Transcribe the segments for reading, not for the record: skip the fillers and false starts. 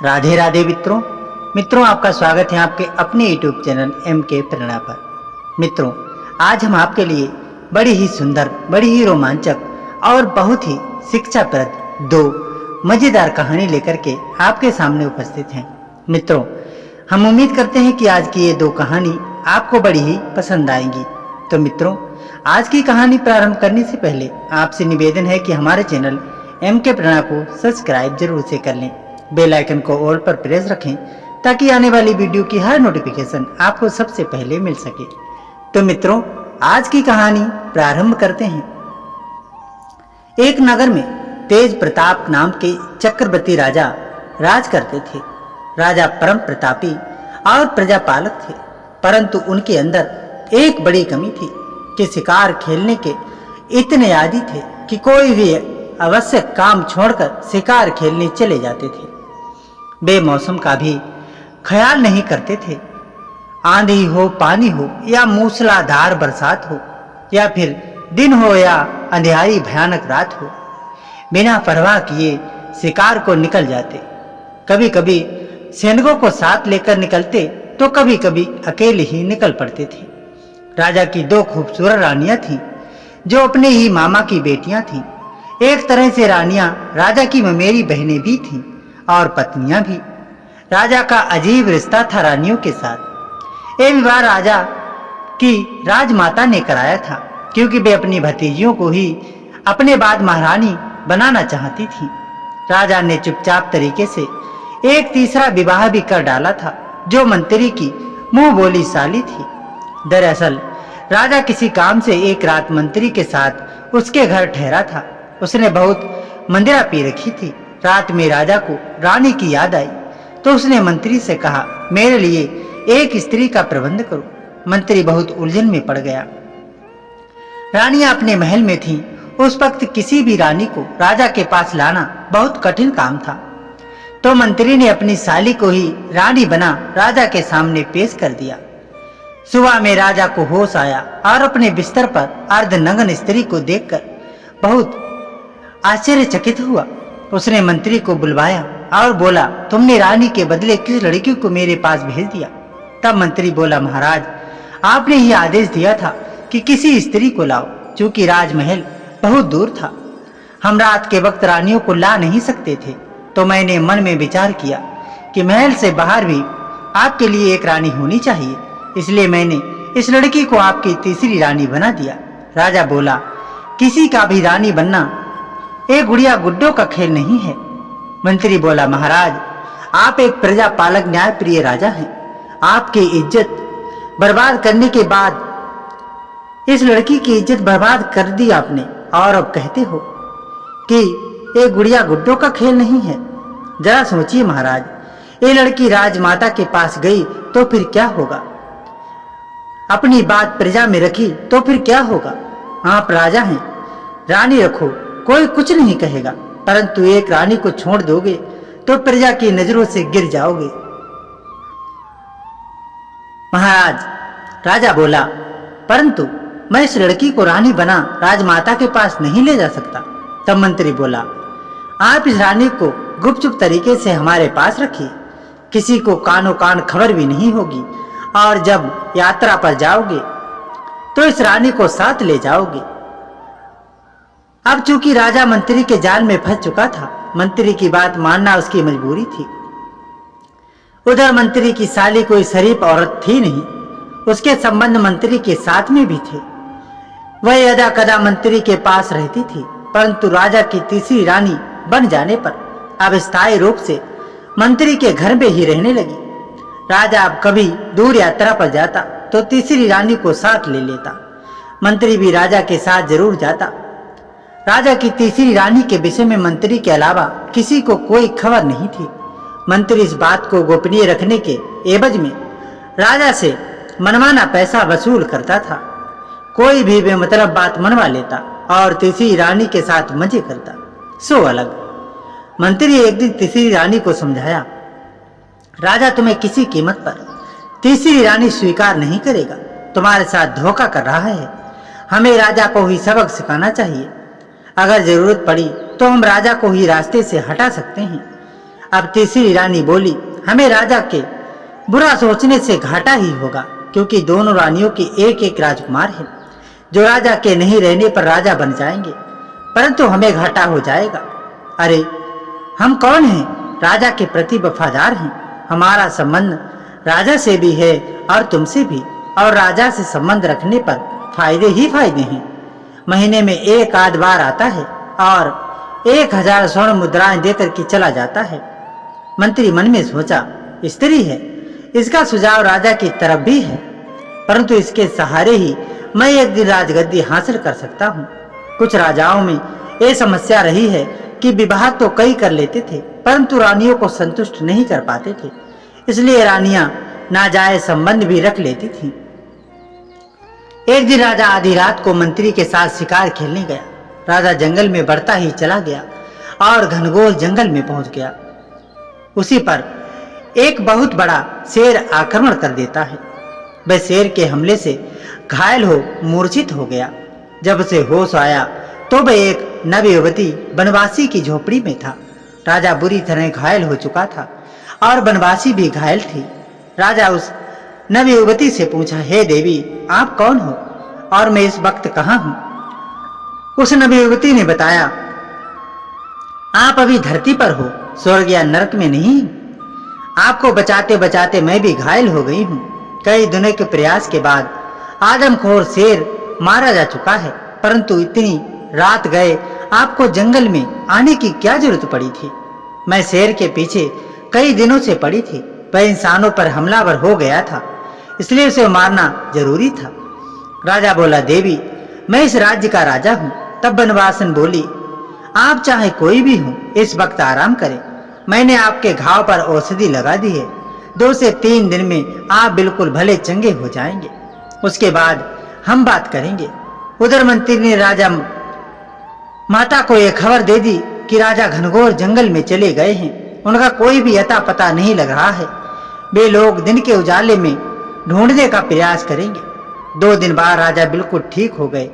राधे राधे मित्रों आपका स्वागत है आपके अपने YouTube चैनल एम के प्रेरणा पर। मित्रों, आज हम आपके लिए बड़ी ही सुंदर, बड़ी ही रोमांचक और बहुत ही शिक्षाप्रद दो मज़ेदार कहानी लेकर के आपके सामने उपस्थित हैं। मित्रों, हम उम्मीद करते हैं कि आज की ये दो कहानी आपको बड़ी ही पसंद आएंगी। तो मित्रों, आज की कहानी प्रारंभ करने से पहले आपसे निवेदन है कि हमारे चैनल एम के प्रेरणा को सब्सक्राइब जरूर से कर लें, बेल आइकन को ऑल पर प्रेस रखें ताकि आने वाली वीडियो की हर नोटिफिकेशन आपको सबसे पहले मिल सके। तो मित्रों, आज की कहानी प्रारंभ करते हैं। एक नगर में तेज प्रताप नाम के चक्रवर्ती राजा राज करते थे। राजा परम प्रतापी और प्रजापालक थे, परंतु उनके अंदर एक बड़ी कमी थी कि शिकार खेलने के इतने आदी थे कि कोई भी आवश्यक काम छोड़कर शिकार खेलने चले जाते थे। बेमौसम का भी ख्याल नहीं करते थे। आंधी हो, पानी हो या मूसलाधार बरसात हो, या फिर दिन हो या अंधेरी भयानक रात हो, बिना परवाह किए शिकार को निकल जाते। कभी कभी सैनिकों को साथ लेकर निकलते तो कभी कभी अकेले ही निकल पड़ते थे। राजा की दो खूबसूरत रानियां थीं, जो अपने ही मामा की बेटियां थीं। एक तरह से रानियां राजा की ममेरी बहनें भी थीं और पत्नियां भी। राजा का अजीब रिश्ता था रानियों के साथ। एक बार राजा की राजमाता ने कराया था, क्योंकि वे अपनी भतीजियों को ही अपने बाद महारानी बनाना चाहती थी। राजा ने चुपचाप तरीके से एक तीसरा विवाह भी कर डाला था, जो मंत्री की मुंह बोली साली थी। दरअसल राजा किसी काम से एक रात मंत्री के साथ उसके घर ठहरा था। उसने बहुत मंदिरा पी रखी थी। रात में राजा को रानी की याद आई तो उसने मंत्री से कहा, मेरे लिए एक स्त्री का प्रबंध करो। मंत्री बहुत उलझन में पड़ गया। रानियां अपने महल में थीं। उस वक्त किसी भी रानी को राजा के पास लाना बहुत कठिन काम था। तो मंत्री ने अपनी साली को ही रानी बना राजा के सामने पेश कर दिया। सुबह में राजा को होश आया और अपने बिस्तर पर अर्धनग्न स्त्री को देखकर बहुत आश्चर्यचकित हुआ। उसने मंत्री को बुलवाया और बोला, तुमने रानी के बदले किस लड़की को मेरे पास भेज दिया? तब मंत्री बोला, महाराज, आपने ही आदेश दिया था कि किसी स्त्री को लाओ। चूंकि राजमहल बहुत दूर था, हम रात के वक्त रानियों को ला नहीं सकते थे, तो मैंने मन में विचार किया कि महल से बाहर भी आपके लिए एक रानी होनी चाहिए, इसलिए मैंने इस लड़की को आपकी तीसरी रानी बना दिया। राजा बोला, किसी का भी रानी बनना एक गुड़िया गुड्डों का खेल नहीं है। मंत्री बोला, महाराज, आप एक प्रजापालक न्यायप्रिय राजा हैं। आपकी इज्जत बर्बाद करने के बाद इस लड़की की इज्जत बर्बाद कर दी आपने, और अब कहते हो कि एक गुड़िया गुड्डों का खेल नहीं है। जरा सोचिए महाराज, ये लड़की राजमाता के पास गई तो फिर क्या होगा? अपनी बात प्रजा में रखी तो फिर क्या होगा? आप राजा हैं, रानी रखो, कोई कुछ नहीं कहेगा, परंतु एक रानी को छोड़ दोगे तो प्रजा की नजरों से गिर जाओगे। महाराज, राजा बोला, परंतु मैं इस लड़की को रानी बना राजमाता के पास नहीं ले जा सकता। तब मंत्री बोला, आप इस रानी को गुपचुप तरीके से हमारे पास रखिए, किसी को कानो कान खबर भी नहीं होगी, और जब यात्रा पर जाओगे तो इस रानी को साथ ले जाओगे। अब चूंकि राजा मंत्री के जाल में फंस चुका था, मंत्री की बात मानना उसकी मजबूरी थी। उधर मंत्री की साली कोई शरीफ औरत थी नहीं, उसके संबंध मंत्री के साथ में भी थे। वह यदा कदा मंत्री के पास रहती थी, परंतु राजा की तीसरी रानी बन जाने पर अब स्थायी रूप से मंत्री के घर में ही रहने लगी। राजा अब कभी दूर यात्रा पर जाता तो तीसरी रानी को साथ ले लेता। मंत्री भी राजा के साथ जरूर जाता। राजा की तीसरी रानी के विषय में मंत्री के अलावा किसी को कोई खबर नहीं थी। मंत्री इस बात को गोपनीय रखने के एवज में राजा से मनमाना पैसा वसूल करता था। कोई भी बेमतलब बात मनवा लेता और तीसरी रानी के साथ मजे करता। सो अलग मंत्री एक दिन तीसरी रानी को समझाया, राजा तुम्हें किसी कीमत पर तीसरी रानी स्वीकार नहीं करेगा, तुम्हारे साथ धोखा कर रहा है। हमें राजा को ही सबक सिखाना चाहिए। अगर जरूरत पड़ी तो हम राजा को ही रास्ते से हटा सकते हैं। अब तीसरी रानी बोली, हमें राजा के बुरा सोचने से घाटा ही होगा, क्योंकि दोनों रानियों की एक एक राजकुमार है जो राजा के नहीं रहने पर राजा बन जाएंगे, परंतु हमें घाटा हो जाएगा। अरे हम कौन हैं? राजा के प्रति वफादार हैं। हमारा संबंध राजा से भी है और तुमसे भी, और राजा से संबंध रखने पर फायदे ही फायदे हैं। महीने में एक आध बार आता है और 1000 स्वर्ण मुद्राएं देकर के चला जाता है। मंत्री मन में सोचा, स्त्री है, इसका सुझाव राजा की तरफ भी है, परंतु इसके सहारे ही मैं एक दिन राजगद्दी हासिल कर सकता हूँ। कुछ राजाओं में ये समस्या रही है कि विवाह तो कई कर लेते थे, परंतु रानियों को संतुष्ट नहीं कर पाते थे, इसलिए रानियां नाजायज संबंध भी रख लेती थीं। एक दिन राजा आधी रात को मंत्री के साथ शिकार खेलने गया। राजा जंगल में बढ़ता ही चला गया और घनघोर जंगल में पहुंच गया। उसी पर एक बहुत बड़ा शेर आक्रमण कर देता है। वह शेर के हमले से घायल हो मूर्छित हो गया। जब उसे होश आया तो वह एक नवयुवती वनवासी की झोपड़ी में था। राजा बुरी तरह घायल हो चुका था और वनवासी भी घायल थी। राजा उस नवयुवती से पूछा, हे देवी, आप कौन हो और मैं इस वक्त कहाँ हूँ? उस नवयुवती ने बताया, आप अभी धरती पर हो, स्वर्ग या नरक में नहीं। आपको बचाते बचाते मैं भी घायल हो गई हूँ। कई दिनों के प्रयास के बाद आदमखोर शेर मारा जा चुका है, परंतु इतनी रात गए आपको जंगल में आने की क्या जरूरत पड़ी थी? मैं शेर के पीछे कई दिनों से पड़ी थी। वह इंसानों पर हमलावर हो गया था, इसलिए उसे मारना जरूरी था। राजा बोला, देवी, मैं इस राज्य का राजा हूँ। तब वनवासन बोली, आप चाहे कोई भी हो, इस वक्त आराम करें। मैंने आपके घाव पर औषधि लगा दी है। 2 से 3 दिन में आप बिल्कुल भले चंगे हो जाएंगे, उसके बाद हम बात करेंगे। उधर मंत्री ने राजा माता को यह खबर दे दी कि राजा घनघोर जंगल में चले गए हैं। उनका कोई भी अता पता नहीं लग रहा है। वे लोग दिन के उजाले में ढूंढने का प्रयास करेंगे। 2 दिन बाद राजा बिल्कुल ठीक हो गए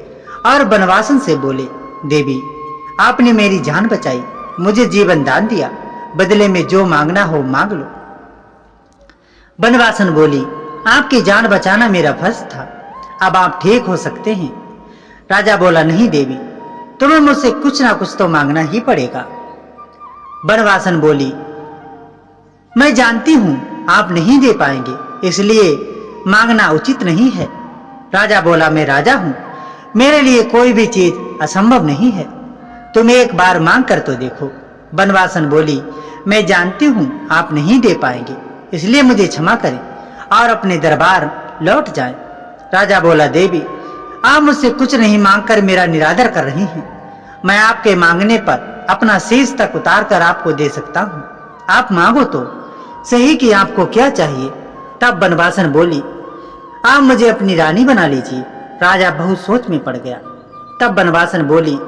और वनवासन से बोले, देवी, आपने मेरी जान बचाई, मुझे जीवन दान दिया, बदले में जो मांगना हो मांग लो। वनवासन बोली, आपकी जान बचाना मेरा फर्ज था, अब आप ठीक हो सकते हैं। राजा बोला, नहीं देवी, तुम्हें मुझसे कुछ ना कुछ तो मांगना ही पड़ेगा। वनवासन बोली, मैं जानती हूं आप नहीं दे पाएंगे, इसलिए मांगना उचित नहीं है। राजा बोला, मैं राजा हूं, मेरे लिए कोई भी चीज असंभव नहीं है, तुम एक बार मांग कर तो देखो। वनवासन बोली, मैं जानती हूं आप नहीं दे पाएंगे, इसलिए मुझे क्षमा करें और अपने दरबार लौट जाएं। राजा बोला, देवी, आप मुझसे कुछ नहीं मांगकर मेरा निरादर कर रही हैं। मैं आपके मांगने पर अपना शीश तक उतार कर आपको दे सकता हूँ। आप मांगो तो सही कि आपको क्या चाहिए। तब वनवासन बोली, आप मुझे अपनी रानी बना लीजिए। राजा बहुत सोच में पड़ गया। तब वनवासन बोली,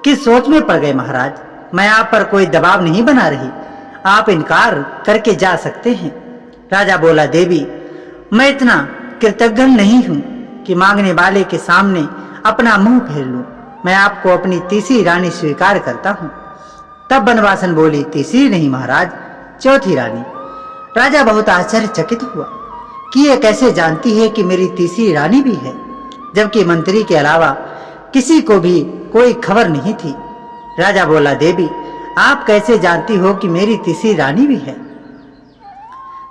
किस सोच में पड़ गए महाराज? मैं आप पर कोई दबाव नहीं बना रही, आप इनकार करके जा सकते हैं। राजा बोला, देवी, मैं इतना कृतज्ञ नहीं हूँ कि मांगने वाले के सामने अपना मुंह फेर लूं। मैं आपको अपनी तीसरी रानी स्वीकार करता हूँ। तब वनवासन बोली, तीसरी नहीं महाराज, चौथी रानी। राजा बहुत आश्चर्यचकित हुआ कि यह कैसे जानती है कि मेरी तीसरी रानी भी है, जबकि मंत्री के अलावा किसी को भी कोई खबर नहीं थी। राजा बोला, देवी, आप कैसे जानती हो कि मेरी तीसरी रानी भी है?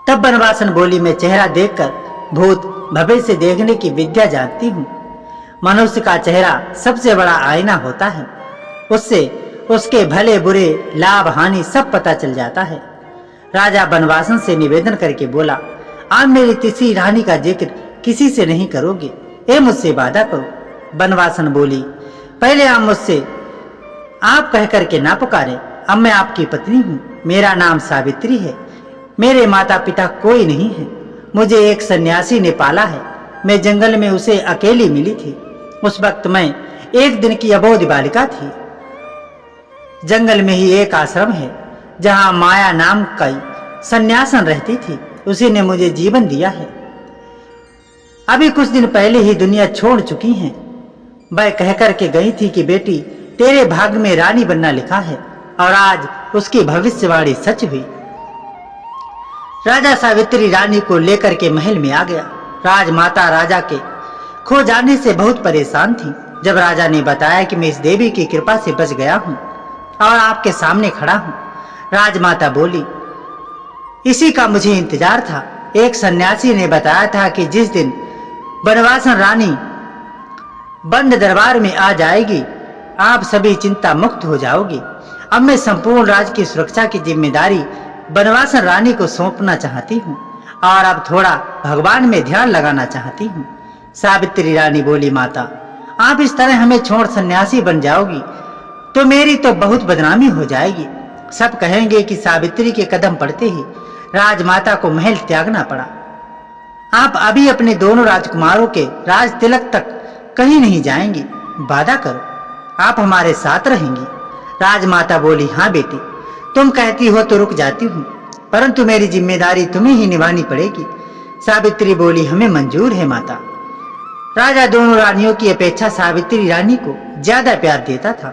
तब वनवासन बोली, मैं चेहरा देखकर भूत भविष्य देखने की विद्या जानती हूँ। मनुष्य का चेहरा सबसे बड़ा आईना होता है, उससे उसके भले बुरे लाभ हानि सब पता चल जाता है। राजा वनवासन से निवेदन करके बोला, आप मेरी तीसरी रानी का जिक्र किसी से नहीं करोगे, ये मुझसे वादा करो। वनवासन बोली, पहले आप मुझसे आप कह करके ना पुकारे, अब मैं आपकी पत्नी हूँ, मेरा नाम सावित्री है, मेरे माता पिता कोई नहीं है, मुझे एक सन्यासी ने पाला है, मैं जंगल में उसे अकेली मिली थी। उस वक्त मैं 1 दिन की अबोध बालिका थी। जंगल में ही एक आश्रम है जहाँ माया नाम की सन्यासन रहती थी, उसी ने मुझे जीवन दिया है। अभी कुछ दिन पहले ही दुनिया छोड़ चुकी है। वह कह करके गई थी कि बेटी, तेरे भाग्य में रानी बनना लिखा है, और आज उसकी भविष्यवाणी सच हुई। राजा सावित्री रानी को लेकर के महल में आ गया। राजमाता राजा के खो जाने से बहुत परेशान थी। जब राजा ने बताया कि मैं इस देवी की कृपा से बच गया हूँ और आपके सामने खड़ा हूँ, राजमाता बोली, इसी का मुझे इंतजार था। एक सन्यासी ने बताया था कि जिस दिन बनवासन रानी बंद दरबार में आ जाएगी, आप सभी चिंता मुक्त हो जाओगी। अब मैं संपूर्ण राज्य की सुरक्षा की जिम्मेदारी बनवासन रानी को सौंपना चाहती हूँ और अब थोड़ा भगवान में ध्यान लगाना चाहती हूँ। सावित्री रानी बोली, माता, आप इस तरह हमें छोड़ सन्यासी बन जाओगी तो मेरी तो बहुत बदनामी हो जाएगी। सब कहेंगे कि सावित्री के कदम पड़ते ही राजमाता को महल त्यागना पड़ा। आप अभी अपने दोनों राजकुमारों के राज तिलक तक कहीं नहीं जाएंगी। वादा करो, आप हमारे साथ रहेंगी। राजमाता बोली, हाँ बेटी, तुम कहती हो तो रुक जाती हूँ, परंतु मेरी जिम्मेदारी तुम्हें ही निभानी पड़ेगी। सावित्री बोली, हमें मंजूर है माता। राजा दोनों रानियों की अपेक्षा सावित्री रानी को ज्यादा प्यार देता था।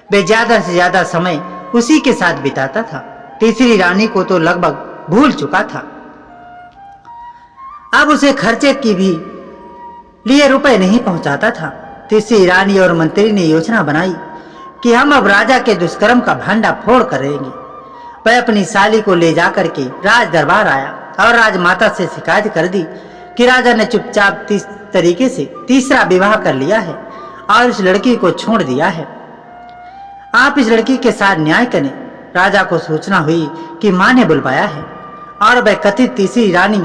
वे ज्यादा से ज्यादा समय उसी के साथ बिताता था। तीसरी रानी को तो लगभग भूल चुका था। अब उसे खर्चे की भी लिए रुपए नहीं पहुंचाता था। तीसरी रानी और मंत्री ने योजना बनाई कि हम अब राजा के दुष्कर्म का भांडा फोड़ करेंगे। वह अपनी साली को ले जाकर के राज दरबार आया और राजमाता से शिकायत कर दी कि राजा ने चुपचाप तरीके से तीसरा विवाह कर लिया है और इस लड़की को छोड़ दिया है। आप इस लड़की के साथ न्याय करें। राजा को सूचना हुई कि मां ने बुलवाया है और वह कथित तीसरी रानी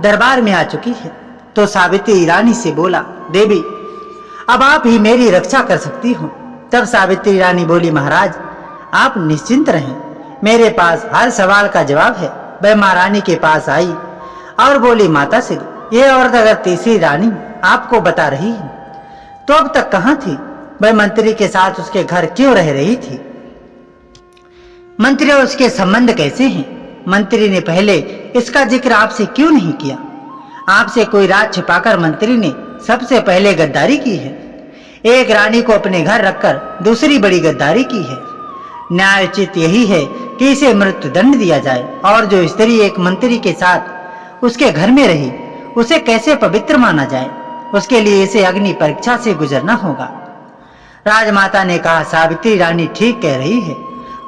दरबार में आ चुकी है। तो सावित्री रानी से बोला, देवी, अब आप ही मेरी रक्षा कर सकती हो। तब सावित्री रानी बोली, महाराज, आप निश्चिंत रहें, मेरे पास हर सवाल का जवाब है। वह महारानी के पास आई और बोली, माता श्री, ये औरत अगर तीसरी रानी आपको बता रही है तो अब तक कहाँ थी? वह मंत्री के साथ उसके घर क्यों रह रही थी? मंत्री और उसके संबंध कैसे हैं? मंत्री ने पहले इसका जिक्र आपसे क्यों नहीं किया? आपसे कोई राज छिपाकर मंत्री ने सबसे पहले गद्दारी की है। एक रानी को अपने घर रखकर दूसरी बड़ी गद्दारी की है। न्यायोचित यही है कि इसे मृत्यु दंड दिया जाए और जो स्त्री एक मंत्री के साथ उसके घर में रही उसे कैसे पवित्र माना जाए? उसके लिए इसे अग्नि परीक्षा से गुजरना होगा। राजमाता ने कहा, सावित्री रानी ठीक कह रही है,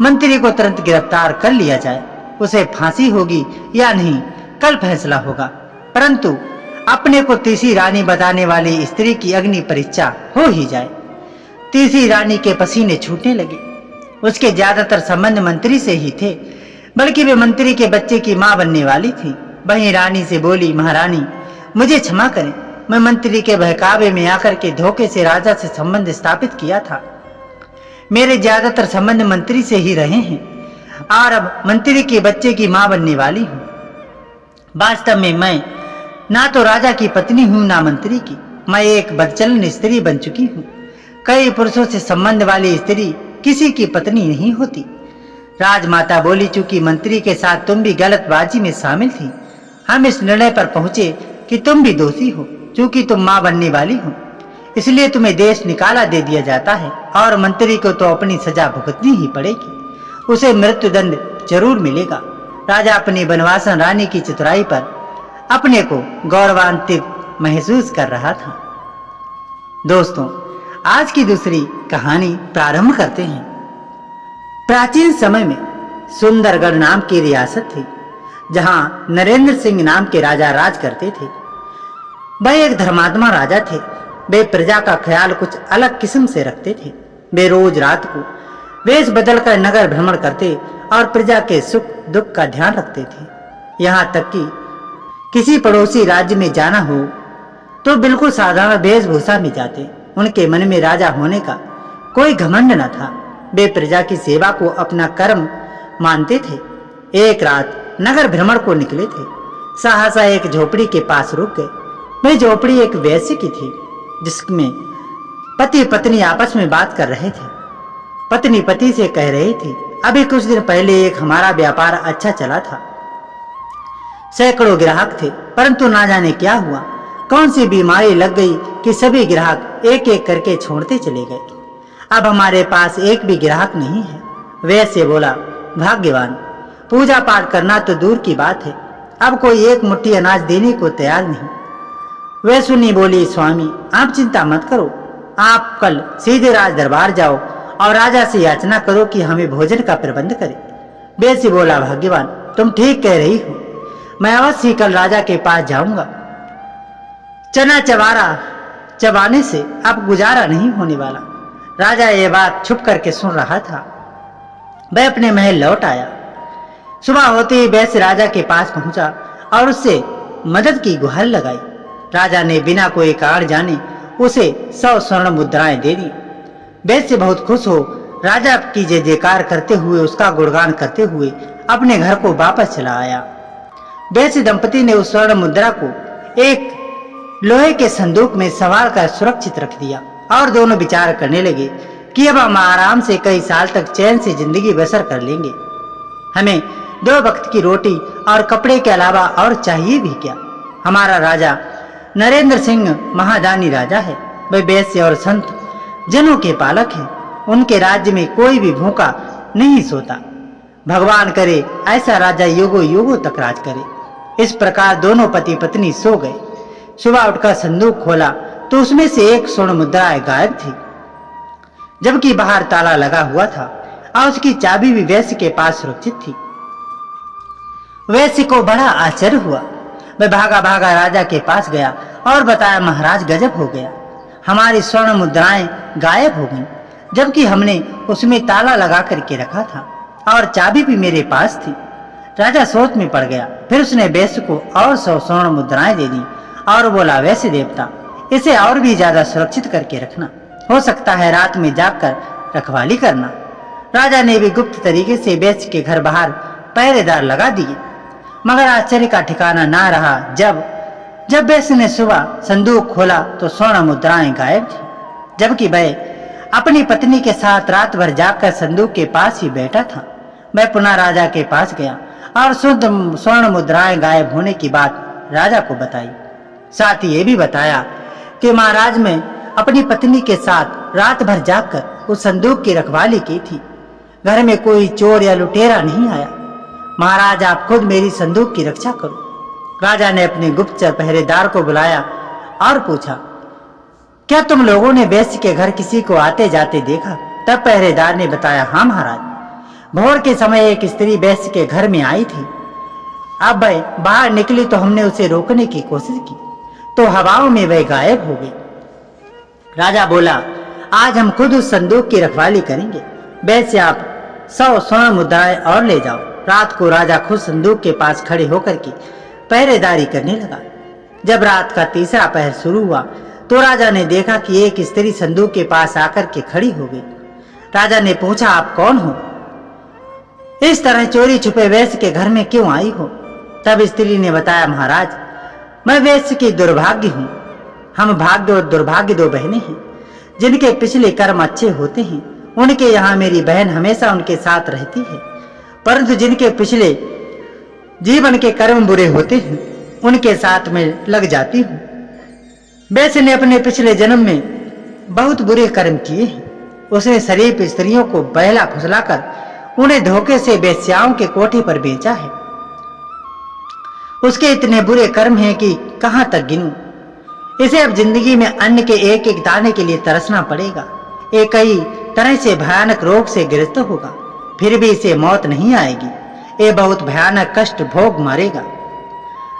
मंत्री को तुरंत गिरफ्तार कर लिया जाए। उसे फांसी होगी या नहीं कल फैसला होगा, परंतु अपने को तीसरी रानी बताने वाली स्त्री की अग्नि परीक्षा हो ही जाए। तीसरी रानी के पसीने छूटने लगे। उसके ज्यादातर संबंध मंत्री से ही थे, बल्कि वे मंत्री के बच्चे की मां बनने वाली थी। वहीं रानी से बोली, महारानी, मुझे क्षमा करें, मैं मंत्री के बहकावे में आकर के धोखे से राजा से संबंध स्थापित किया था। मेरे ज्यादातर संबंध मंत्री से ही रहे हैं और अब मंत्री के बच्चे की मां बनने वाली हूँ। वास्तव में मैं ना तो राजा की पत्नी हूँ ना मंत्री की। मैं एक बदचलन स्त्री बन चुकी हूँ। कई पुरुषों से संबंध वाली स्त्री किसी की पत्नी नहीं होती। राजमाता बोली, चूंकि मंत्री के साथ तुम भी गलतबाजी में शामिल थी, हम इस निर्णय पर पहुंचे कि तुम भी दोषी हो। चूंकि तुम मां बनने वाली हो, इसलिए तुम्हें देश निकाला दे दिया जाता है और मंत्री को तो अपनी सजा भुगतनी ही पड़ेगी। उसे मृत्यु दंड जरूर मिलेगा। राजा अपनी बनवासन रानी की चतुराई पर अपने को गौरवान्वित महसूस कर रहा था। दोस्तों, आज की दूसरी कहानी प्रारंभ करते हैं। प्राचीन समय में सुंदरगढ़ नाम की रियासत थी, जहां नरेंद्र सिंह नाम के राजा राज करते थे। वह एक धर्मात्मा राजा थे। वे प्रजा का ख्याल कुछ अलग किस्म से रखते थे। वे रोज रात को वेश बदलकर नगर भ्रमण करते और प्रजा के सुख दुख का ध्यान रखते थे। यहाँ तक कि किसी पड़ोसी राज्य में जाना हो तो बिल्कुल साधारण वेशभूषा में जाते। उनके मन में राजा होने का कोई घमंड न था। वे प्रजा की सेवा को अपना कर्म मानते थे। एक रात नगर भ्रमण को निकले थे। सहसा एक झोपड़ी के पास रुक गए। वह झोपड़ी एक वैश्य की थी, जिसमें पति पत्नी आपस में बात कर रहे थे। पत्नी पति से कह रही थी, अभी कुछ दिन पहले एक हमारा व्यापार अच्छा चला था, सैकड़ों ग्राहक थे, परंतु ना जाने क्या हुआ, कौन सी बीमारी लग गई कि सभी ग्राहक एक एक करके छोड़ते चले गए। अब हमारे पास एक भी ग्राहक नहीं है। वैश्य बोला, भाग्यवान, पूजा पाठ करना तो दूर की बात है, अब कोई एक मुट्ठी अनाज देने को तैयार नहीं। वह सुनी बोली, स्वामी आप चिंता मत करो, आप कल सीधे राज दरबार जाओ और राजा से याचना करो कि हमें भोजन का प्रबंध करे। बेसी बोला, भाग्यवान तुम ठीक कह रही हो, मैं अवश्य ही कल राजा के पास जाऊंगा। चना चबाने से अब गुजारा नहीं होने वाला। राजा ये बात छुप करके सुन रहा था। वह अपने महल लौट आया। सुबह होते ही वैश्य राजा के पास पहुंचा और उससे मदद की गुहार लगाई। राजा ने बिना कोई कारण जाने उसे 100 स्वर्ण मुद्राएं दे दी। वैश्य बहुत खुश हो राजा की जय जयकार करते हुए, उसका गुणगान करते हुए अपने घर को वापस चला आया। वैश्य दंपति ने उस स्वर्ण मुद्रा को एक लोहे के संदूक में संभाल कर सुरक्षित रख दिया और दोनों विचार करने लगे कि अब हम आराम से कई साल तक चैन से जिंदगी बसर कर लेंगे। हमें 2 वक्त की रोटी और कपड़े के अलावा और चाहिए भी क्या। हमारा राजा नरेंद्र सिंह महादानी राजा है। वह वैश्य और संत जनों के पालक हैं। उनके राज्य में कोई भी भूखा नहीं सोता। भगवान करे ऐसा राजा युगों युगों तक राज करे। इस प्रकार दोनों पति पत्नी सो गए। सुबह उठकर संदूक खोला तो उसमें से एक स्वर्ण मुद्रा गायब थी, जबकि बाहर ताला लगा हुआ था और उसकी चाबी भी वैश्य के पास सुरक्षित थी। वैश्य को बड़ा आश्चर्य हुआ। वह भागा भागा राजा के पास गया और बताया, महाराज गजब हो गया, हमारी स्वर्ण मुद्राएं गायब हो गईं, जबकि हमने उसमें ताला लगा करके रखा था और चाबी भी मेरे पास थी। राजा सोच में पड़ गया। फिर उसने वैश्य को और 100 स्वर्ण मुद्राएं दे दी और बोला, वैश्य देवता इसे और भी ज्यादा सुरक्षित करके रखना, हो सकता है रात में जागकर रखवाली करना। राजा ने भी गुप्त तरीके से वैश्य के घर बाहर पहरेदार लगा दिए, मगर आश्चर्य का ठिकाना ना रहा। जब वैश्य ने सुबह संदूक खोला तो स्वर्ण मुद्राएं गायब थी, जबकि वह अपनी पत्नी के साथ रात भर जागकर संदूक के पास ही बैठा था। मैं पुनः राजा के पास गया और शुद्ध स्वर्ण मुद्राएं गायब होने की बात राजा को बताई। साथ ही ये भी बताया कि महाराज मैं अपनी पत्नी के साथ रात भर जागकर उस संदूक की रखवाली की थी। घर में कोई चोर या लुटेरा नहीं आया। महाराज आप खुद मेरी संदूक की रक्षा करो। राजा ने अपने गुप्तचर पहरेदार को बुलाया और पूछा, क्या तुम लोगों ने वैश्य के घर किसी को आते जाते देखा? तब पहरेदार ने बताया, हाँ महाराज, भोर के समय एक स्त्री वैश्य के घर में आई थी। अब वह बाहर निकली तो हमने उसे रोकने की कोशिश की तो हवाओं में वह गायब हो गई। राजा बोला, आज हम खुद उस संदूक की रखवाली करेंगे। वैसे आप 100 स्वर्ण मुद्राएं और ले जाओ। रात को राजा खुद संदूक के पास खड़े होकर के पहरेदारी करने लगा। जब रात का तीसरा पहर शुरू हुआ तो राजा ने देखा कि एक स्त्री संदूक के पास आकर के खड़ी हो गई। राजा ने पूछा, आप कौन हो? इस तरह चोरी छुपे वैश्य के घर में क्यों आई हो? तब स्त्री ने बताया, महाराज मैं वैश्य की दुर्भाग्य हूँ। हम भाग्य और दुर्भाग्य 2 बहनें हैं जिनके पिछले कर्म अच्छे होते हैं। उनके यहाँ मेरी बहन हमेशा उनके साथ रहती है, परंतु जिनके पिछले जीवन के कर्म बुरे होते हैं उनके साथ में लग जाती हूँ। वैश्य ने अपने पिछले जन्म में बहुत बुरे कर्म किए हैं। उसने शरीफ स्त्रियों को बहला फुसलाकर उन्हें धोखे से वेश्याओं के कोठे पर बेचा है। उसके इतने बुरे कर्म हैं कि कहां तक गिनूं। इसे अब जिंदगी में अन्न के एक एक दाने के लिए तरसना पड़ेगा। एक कई तरह से भयानक रोग से ग्रस्त होगा, फिर भी इसे मौत नहीं आएगी। ये बहुत भयानक कष्ट भोग मारेगा।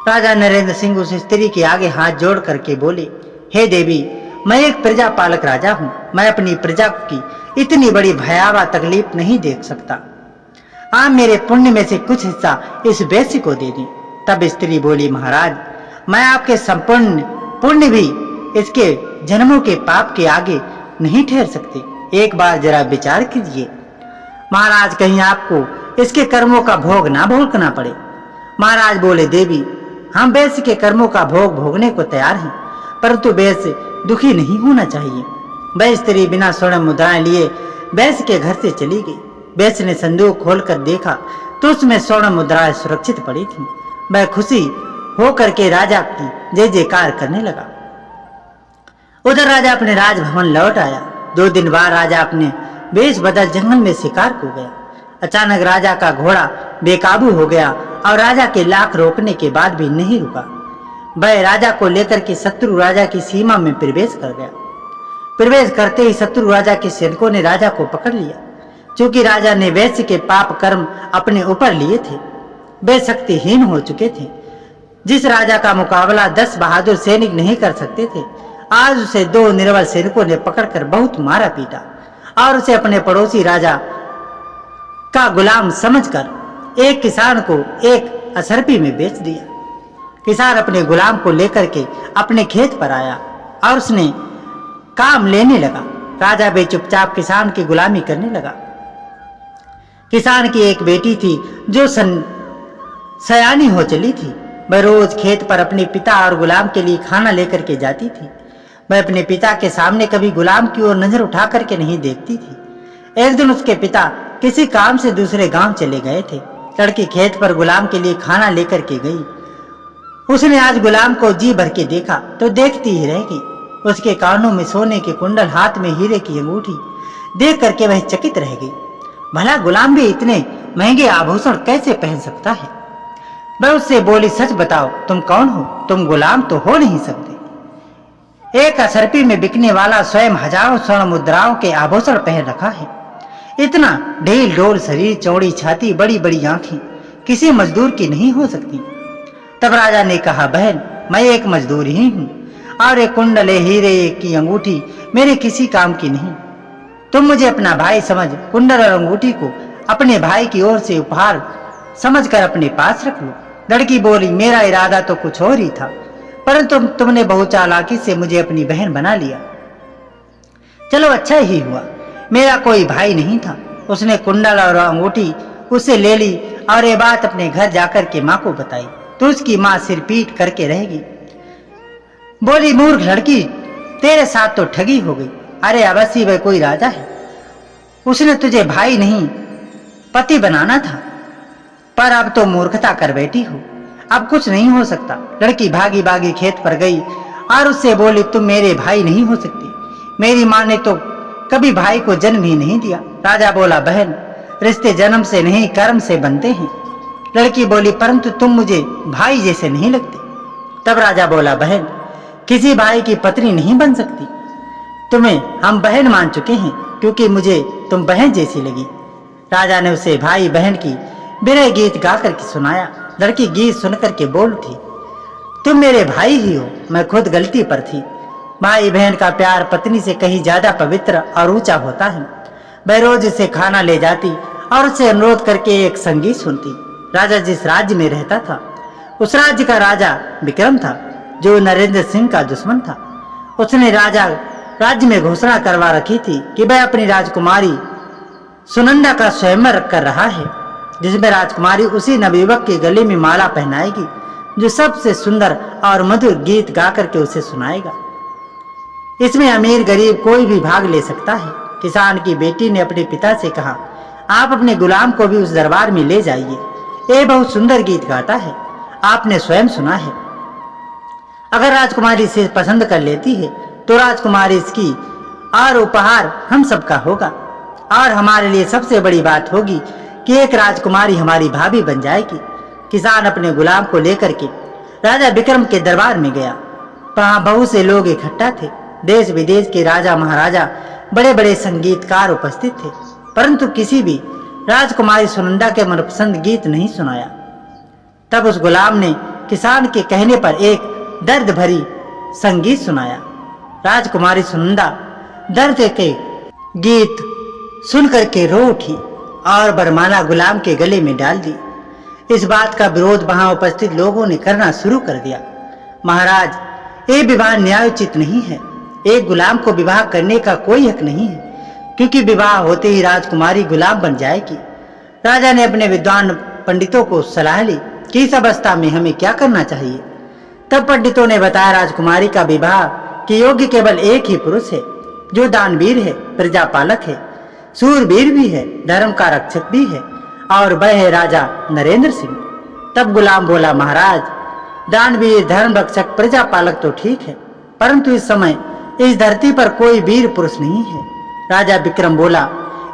राजा नरेंद्र सिंह उस स्त्री के आगे हाथ जोड़ करके बोले, हे देवी, मैं एक प्रजा पालक राजा हूँ। मैं अपनी प्रजा की इतनी बड़ी भयावह तकलीफ नहीं देख सकता। आप मेरे पुण्य में से कुछ हिस्सा इस वैश्य को दे दें। तब स्त्री बोली, महाराज मैं आपके संपूर्ण पुण्य भी इसके जन्मों के पाप के आगे नहीं ठहर सकते। एक बार जरा विचार कीजिए महाराज, कहीं आपको इसके कर्मों का भोग ना भोगना पड़े। महाराज बोले, देवी हम वैश्य के कर्मों का भोग भोगने को तैयार हैं, परंतु वैश्य दुखी नहीं होना चाहिए। वह स्त्री बिना स्वर्ण मुद्राएं लिए वैश्य के घर से चली गई। वैश्य ने संदूक खोलकर देखा तो उसमें स्वर्ण मुद्राएं सुरक्षित पड़ी थी। वह खुशी होकर के राजा की जय जयकार करने लगा। उधर राजा अपने राजभवन लौट आया। 2 दिन बाद राजा अपने वेश बदल जंगल में शिकार को गया। अचानक राजा का घोड़ा बेकाबू हो गया और राजा के लाख रोकने के बाद भी नहीं रुका। वह राजा को लेकर के शत्रु राजा की सीमा में प्रवेश कर गया। प्रवेश करते ही शत्रु राजा के सैनिकों ने राजा को पकड़ लिया। क्योंकि राजा ने वैश्य के पाप कर्म अपने ऊपर लिए थे, वे शक्तिहीन हो चुके थे। जिस राजा का मुकाबला 10 बहादुर सैनिक नहीं कर सकते थे, आज उसे 2 निर्बल सैनिकों ने पकड़कर बहुत मारा पीटा और उसे अपने पड़ोसी राजा का गुलाम समझकर एक किसान को एक असरपी में बेच दिया। किसान अपने गुलाम को लेकर के अपने खेत पर आया और उसने काम लेने लगा। राजा भी चुपचाप किसान की गुलामी करने लगा। किसान की एक बेटी थी जो सयानी हो चली थी। वह रोज खेत पर अपने पिता और गुलाम के लिए खाना लेकर के जाती थी। वह अपने पिता के सामने कभी गुलाम की ओर नजर उठा करके नहीं देखती थी। एक दिन उसके पिता किसी काम से दूसरे गांव चले गए थे। लड़की खेत पर गुलाम के लिए खाना लेकर के गई। उसने आज गुलाम को जी भर के देखा तो देखती ही रह गई। उसके कानों में सोने के कुंडल, हाथ में हीरे की अंगूठी देख करके वह चकित रह गई। भला गुलाम भी इतने महंगे आभूषण कैसे पहन सकता है? वह उससे बोली, सच बताओ, तुम कौन हो? तुम गुलाम तो हो नहीं सकते। एक असरपी में बिकने वाला स्वयं हजारों स्वर्ण मुद्राओं के आभूषण पहन रखा है। इतना ढील ढोल शरीर, चौड़ी छाती, बड़ी बड़ी आंखें किसी मजदूर की नहीं हो सकती। तब राजा ने कहा, बहन, मैं एक मजदूर ही हूँ और एक कुंडल हीरे की अंगूठी मेरे किसी काम की नहीं। तुम मुझे अपना भाई समझ कुंडल और अंगूठी को अपने भाई की ओर से उपहार समझकर अपने पास रख लो। लड़की बोली, मेरा इरादा तो कुछ और ही था, परंतु तुमने बहुत चालाकी से मुझे अपनी बहन बना लिया। चलो अच्छा ही हुआ, मेरा कोई भाई नहीं था। उसने कुंडल और अंगूठी उससे ले ली और ये बात अपने घर जाकर के माँ को बताई तो उसकी माँ सिर पीट करके रहेगी। बोली, मूर्ख लड़की, तेरे साथ तो ठगी हो गई। अरे अवश्य वह कोई राजा है, उसने तुझे भाई नहीं पति बनाना था, पर अब तो मूर्खता कर बैठी हो। अब कुछ नहीं हो सकता। लड़की भागी भागी खेत पर गई और उससे बोली, तुम मेरे भाई नहीं हो सकती। मेरी माँ ने तो कभी भाई को जन्म ही नहीं दिया। राजा बोला, बहन, रिश्ते जन्म से नहीं कर्म से बनते हैं। लड़की बोली, परंतु तुम मुझे भाई जैसे नहीं लगते। तब राजा बोला, बहन किसी भाई की पत्नी नहीं बन सकती। तुम्हें हम बहन मान चुके हैं क्योंकि मुझे तुम बहन जैसी लगी। राजा ने उसे भाई बहन की बिरह गीत गा करके सुनाया। लड़की गीत सुनकर के बोल उठी, तुम मेरे भाई ही हो, मैं खुद गलती पर थी। भाई बहन का प्यार पत्नी से कहीं ज्यादा पवित्र और ऊंचा होता है। वह रोज उसे खाना ले जाती और उससे अनुरोध करके एक संगीत सुनती। राजा जिस राज्य में रहता था उस राज्य का राजा विक्रम था, जो नरेंद्र सिंह का दुश्मन था। उसने राज्य में घोषणा करवा रखी थी कि वह अपनी राजकुमारी सुनंदा का स्वयंवर कर रहा है, जिसमें राजकुमारी उसी नवयुवक के गले में माला पहनाएगी जो सबसे सुंदर और मधुर गीत गा करके उसे सुनाएगा। इसमें अमीर गरीब कोई भी भाग ले सकता है। किसान की बेटी ने अपने पिता से कहा, आप अपने गुलाम को भी उस दरबार में ले जाइए, ये बहुत सुंदर गीत गाता है, आपने स्वयं सुना है। अगर राजकुमारी इसे पसंद कर लेती है तो राजकुमारी इसकी और उपहार हम सबका होगा, और हमारे लिए सबसे बड़ी बात होगी कि एक राजकुमारी हमारी भाभी बन जाएगी। किसान अपने गुलाम को लेकर के राजा विक्रम के दरबार में गया। वहां बहुत से लोग इकट्ठा थे। देश विदेश के राजा महाराजा, बड़े बड़े संगीतकार उपस्थित थे, परंतु किसी भी राजकुमारी सुनंदा के मनपसंद गीत नहीं सुनाया। तब उस गुलाम ने किसान के कहने पर एक दर्द भरी संगीत सुनाया। राजकुमारी सुनंदा दर्द के गीत सुनकर के रो उठी और बरमाला गुलाम के गले में डाल दी। इस बात का विरोध वहां उपस्थित लोगों ने करना शुरू कर दिया। महाराज, ये विवाह न्यायोचित नहीं है। एक गुलाम को विवाह करने का कोई हक नहीं है, क्योंकि विवाह होते ही राजकुमारी गुलाम बन जाएगी। राजा ने अपने विद्वान पंडितों को सलाह ली कि इस अवस्था में हमें क्या करना चाहिए। तब पंडितों ने बताया, राजकुमारी का विवाह के योग्य केवल एक ही पुरुष है, जो दानवीर है, प्रजापालक है, सूरवीर भी है, धर्म का रक्षक भी है, और वह है राजा नरेंद्र सिंह। तब गुलाम बोला, महाराज, दानवीर, धर्म रक्षक, प्रजापालक तो ठीक है, परंतु इस समय इस धरती पर कोई वीर पुरुष नहीं है। राजा विक्रम बोला,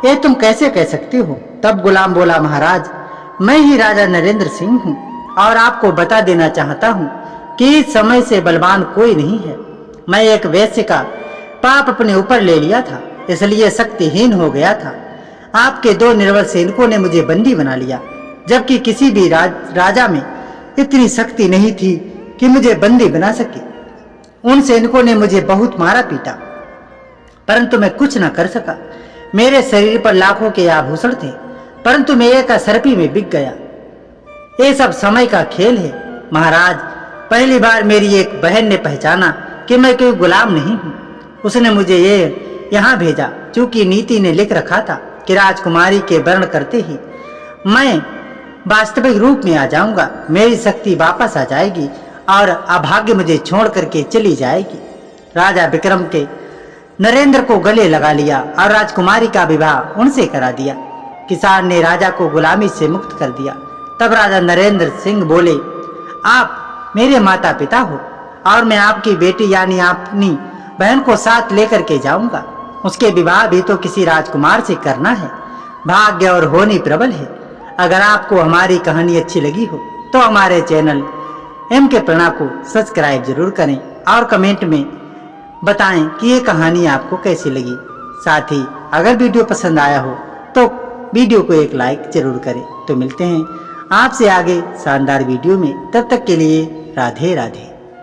ये तुम कैसे कह सकते हो? तब गुलाम बोला, महाराज, मैं ही राजा नरेंद्र सिंह हूँ और आपको बता देना चाहता हूँ कि इस समय से बलवान कोई नहीं है। मैं एक वैश्य का पाप अपने ऊपर ले लिया था, इसलिए शक्तिहीन हो गया था। आपके 2 निर्बल सैनिकों ने मुझे बंदी बना लिया, जबकि किसी भी राजा में इतनी शक्ति नहीं थी कि मुझे बंदी बना सके। उन सैनिकों ने मुझे बहुत मारा पीटा, परंतु मैं कुछ न कर सका। मेरे शरीर पर लाखों के आभूषण थे, परंतु मैं एक असरपी में बिक गया। ये सब समय का खेल है महाराज। पहली बार मेरी एक बहन ने पहचाना कि मैं कोई गुलाम नहीं हूँ। उसने मुझे यहाँ भेजा, चूंकि नीति ने लिख रखा था कि राजकुमारी के वर्ण करते ही मैं वास्तविक रूप में आ जाऊंगा, मेरी शक्ति वापस आ जाएगी और अभाग्य मुझे छोड़ करके चली जाएगी। राजा विक्रम के नरेंद्र को गले लगा लिया और राजकुमारी का विवाह उनसे करा दिया। किसान ने राजा को गुलामी से मुक्त कर दिया। तब राजा नरेंद्र सिंह बोले, आप मेरे माता पिता हो और मैं आपकी बेटी यानी अपनी बहन को साथ लेकर के जाऊंगा। उसके विवाह भी तो किसी राजकुमार से करना है। भाग्य और होनी प्रबल है। अगर आपको हमारी कहानी अच्छी लगी हो तो हमारे चैनल MK प्रणा को सब्सक्राइब जरूर करें और कमेंट में बताएं कि ये कहानी आपको कैसी लगी। साथ ही अगर वीडियो पसंद आया हो तो वीडियो को एक लाइक जरूर करें। तो मिलते हैं आपसे आगे शानदार वीडियो में, तब तक के लिए राधे राधे।